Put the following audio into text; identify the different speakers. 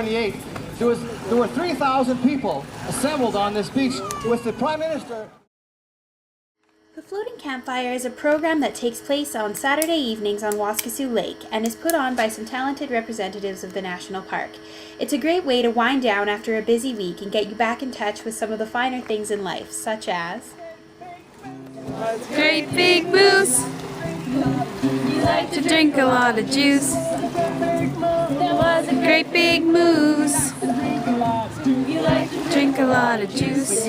Speaker 1: 28th, there were 3,000 people assembled on this beach with the Prime Minister.
Speaker 2: The Floating Campfire is a program that takes place on Saturday evenings on Waskesiu Lake and is put on by some talented representatives of the National Park. It's a great way to wind down after a busy week and get you back in touch with some of the finer things in life, such as
Speaker 3: great big moose, you like to drink a lot of juice. There was a great big moose, you like to drink a lot of juice.